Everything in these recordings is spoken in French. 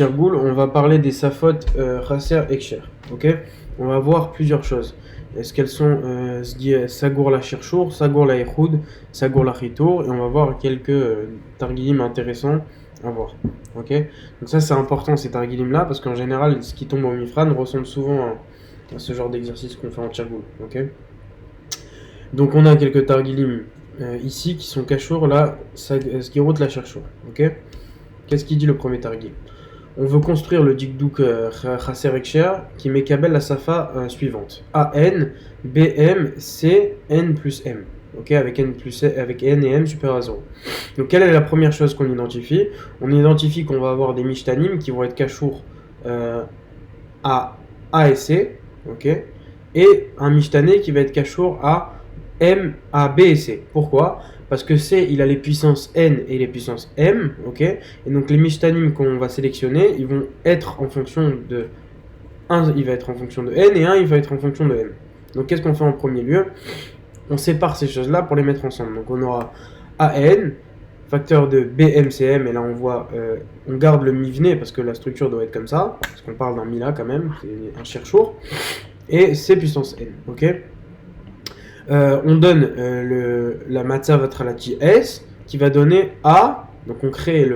Tirgoul, on va parler des safot Chasser et Ksher. Ok. On va voir plusieurs choses. Est-ce qu'elles sont Sagour la Shirchour, Sagour la Echoud, Sagour la Chitour, et on va voir quelques targilim intéressants à voir. Ok. Donc ça c'est important ces targilim là parce qu'en général ce qui tombe au Mifran ressemble souvent à ce genre d'exercice qu'on fait en Tirgoul. Ok. Donc on a quelques targilim ici qui sont Kashour là, Sgirut la Shirchour. Ok. Qu'est-ce qu'il dit le premier targil? On veut construire le dikdouk Chasser et Ksher qui mékabel la safa suivante. AN, BM, C, N plus M. Ok, avec N et M supérieur à 0. Donc quelle est la première chose qu'on identifie? On identifie qu'on va avoir des mishtanim qui vont être kashour à A et C. Ok, et un mishtané qui va être kashour à M, A, B et C. Pourquoi? Parce que C, il a les puissances N et les puissances M, ok. Et donc les mishtanim qu'on va sélectionner, ils vont être en fonction de... Un, il va être en fonction de N, et un, il va être en fonction de M. Donc qu'est-ce qu'on fait en premier lieu? On sépare ces choses-là pour les mettre ensemble. Donc on aura AN, facteur de BMCM, et là on voit, on garde le mivné, parce que la structure doit être comme ça, parce qu'on parle d'un mila quand même, c'est un cherchour, et C puissance N, ok. On donne la matzav atralati S qui va donner A, donc on crée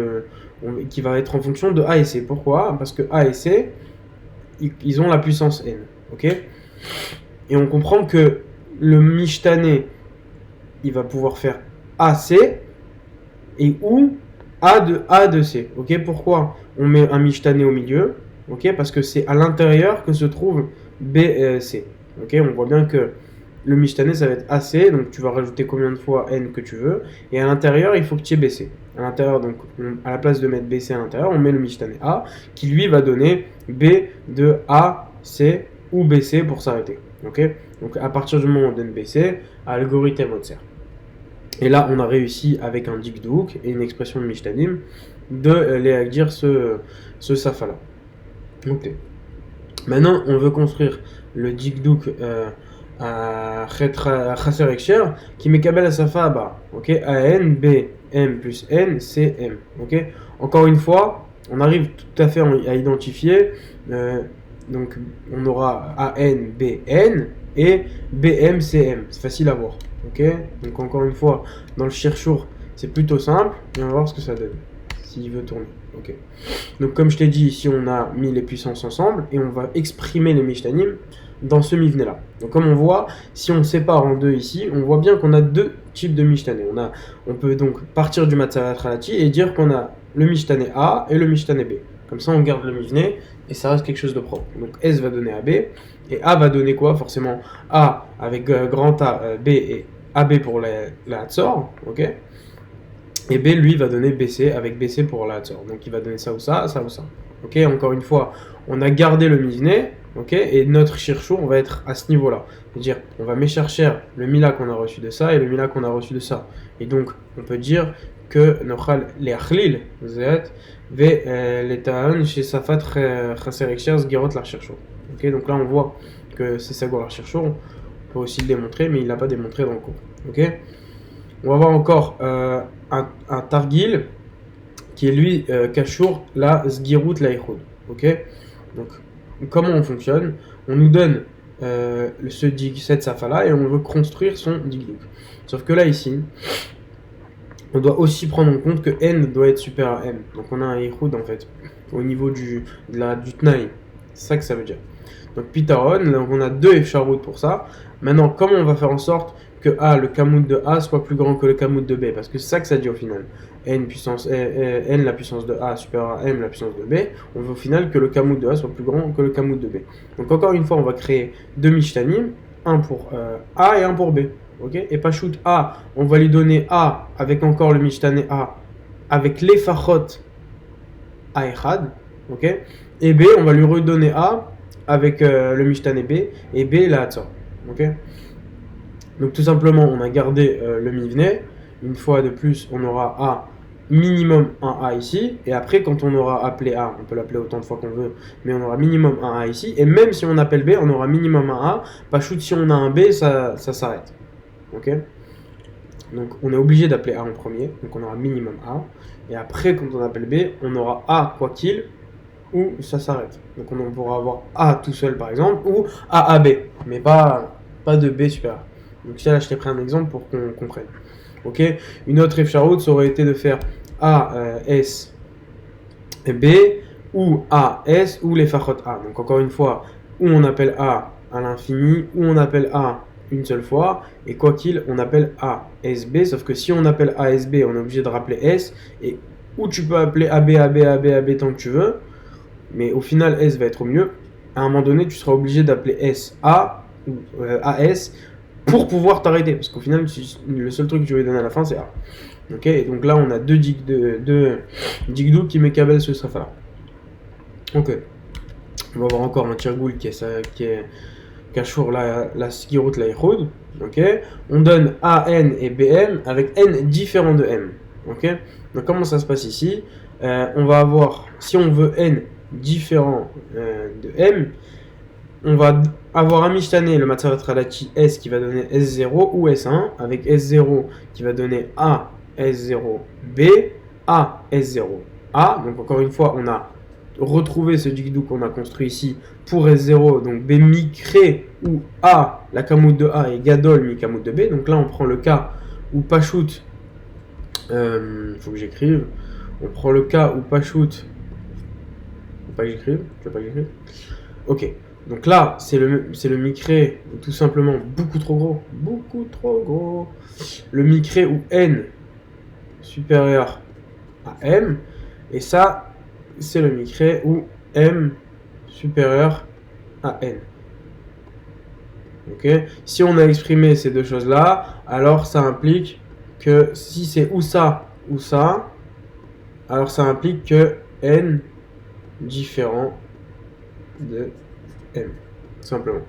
qui va être en fonction de A et C. Pourquoi? Parce que A et C, ils ont la puissance N. Ok. Et on comprend que le mishtané, il va pouvoir faire AC et ou A de C. Ok. Pourquoi on met un mishtané au milieu? Ok. Parce que c'est à l'intérieur que se trouve BC. Ok. On voit bien que le mishtané ça va être AC, donc tu vas rajouter combien de fois N que tu veux, et à l'intérieur il faut que tu aies BC. À l'intérieur, donc à la place de mettre BC à l'intérieur, on met le mishtané A, qui lui va donner B de A, C ou BC pour s'arrêter. Ok. Donc à partir du moment où on donne BC, algorithme Motzer. Et là on a réussi avec un dikdouk et une expression de mishtanim de dire ce safa là. Ok. Maintenant on veut construire le dikdouk à Chasser et Ksher qui mékabel la safa bas. Ok, AN, B, M plus N, C, M. Ok, encore une fois, on arrive tout à fait à identifier. Donc on aura AN, B, N et BM, CM. C'est facile à voir. Ok, donc encore une fois, dans le cherchour, c'est plutôt simple. Et on va voir ce que ça donne. S'il veut tourner. Ok. Donc comme je t'ai dit, ici on a mis les puissances ensemble et on va exprimer les mishtanim dans ce mivné là. Donc comme on voit, si on sépare en deux ici, on voit bien qu'on a deux types de mishtané. On peut donc partir du matzav tralati et dire qu'on a le mishtané A et le mishtané B. Comme ça on garde le mivné et ça reste quelque chose de propre. Donc S va donner AB et A va donner quoi? Forcément A avec grand A, B et AB pour la Hatzor, ok. Et B, lui, va donner BC avec BC pour la Hatzor. Donc il va donner ça ou ça, ça ou ça. Ok, encore une fois, on a gardé le mivné, ok, et notre shirchour, on va être à ce niveau-là. C'est-à-dire, on va méchercher le mila qu'on a reçu de ça et le mila qu'on a reçu de ça. Et donc, on peut dire que nochal les achlil, zet, ve l'étaan chez safat chaser ekcher sgirot la shirchour. Ok, donc là, on voit que c'est sagour la shirchour. On peut aussi le démontrer, mais il l'a pas démontré dans le cours. Ok. On va voir encore un targil qui est lui kashour la sgirut la ichud. Ok. Donc comment on fonctionne? On nous donne cette safa là et on veut construire son dikdouk. Sauf que là ici, on doit aussi prendre en compte que n doit être supérieur à m. Donc on a un ichud en fait au niveau du tnaï. C'est ça que ça veut dire. Donc Pitaron, donc on a deux efsharut pour ça. Maintenant, comment on va faire en sorte que A, le kamout de A soit plus grand que le kamout de B? Parce que c'est ça que ça dit au final. N la puissance de A supérieure à M la puissance de B. On veut au final que le kamout de A soit plus grand que le kamout de B. Donc encore une fois, on va créer deux mishtanim, un pour A et un pour B. Okay, et pas shoot A, on va lui donner A avec encore le mishtané A, avec les fachot A echad. Ok, et B, on va lui redonner A avec le mishtané B et B la hatzor. Ok. Donc tout simplement, on a gardé le mivné. Une fois de plus, on aura A minimum un A ici. Et après, quand on aura appelé A, on peut l'appeler autant de fois qu'on veut, mais on aura minimum un A ici. Et même si on appelle B, on aura minimum un A. Pas shoot, si on a un B, ça s'arrête. Ok. Donc on est obligé d'appeler A en premier. Donc on aura minimum A. Et après, quand on appelle B, on aura A quoi qu'il ou ça s'arrête. Donc on pourra avoir A tout seul par exemple, ou AAB, mais pas de B supérieur. Donc là, je t'ai pris un exemple pour qu'on comprenne. Ok. Une autre efcharout, ça aurait été de faire A, S, B, ou A, S, ou les fachot A. Donc encore une fois, où on appelle A à l'infini, ou on appelle A une seule fois, et quoi qu'il, on appelle A, S, B, sauf que si on appelle A, S, B, on est obligé de rappeler S, et ou tu peux appeler AB, AB, AB, AB tant que tu veux, mais au final, S va être au mieux. À un moment donné, tu seras obligé d'appeler S A ou AS pour pouvoir t'arrêter. Parce qu'au final, le seul truc que je vais donner à la fin, c'est A. Ok, et donc là, on a deux digdou qui m'écabellent ce safa. Ok. On va voir encore un tirgoul qui est Kachour la skirout la ichoud. Ok. On donne A, N et BM avec N différent de M. Ok. Donc comment ça se passe ici? On va avoir, si on veut N différent de M, on va avoir un mishtané, le matzarat ralachi S qui va donner S0 ou S1, avec S0 qui va donner A, S0B, A, S0, A. Donc encore une fois, on a retrouvé ce digdou qu'on a construit ici pour S0, donc B micré où A, la kamout de A est gadol mi kamout de B. Donc là, on prend le cas où Pachout, faut que j'écrive, on prend le cas où Pachout, pas que j'écrive, tu veux pas que j'écrive? Ok, donc là, c'est le micré, tout simplement beaucoup trop gros. Le micré où N supérieur à M, et ça, c'est le micré où M supérieur à N. Ok, si on a exprimé ces deux choses-là, alors ça implique que si c'est ou ça, alors ça implique que N différent de M, simplement.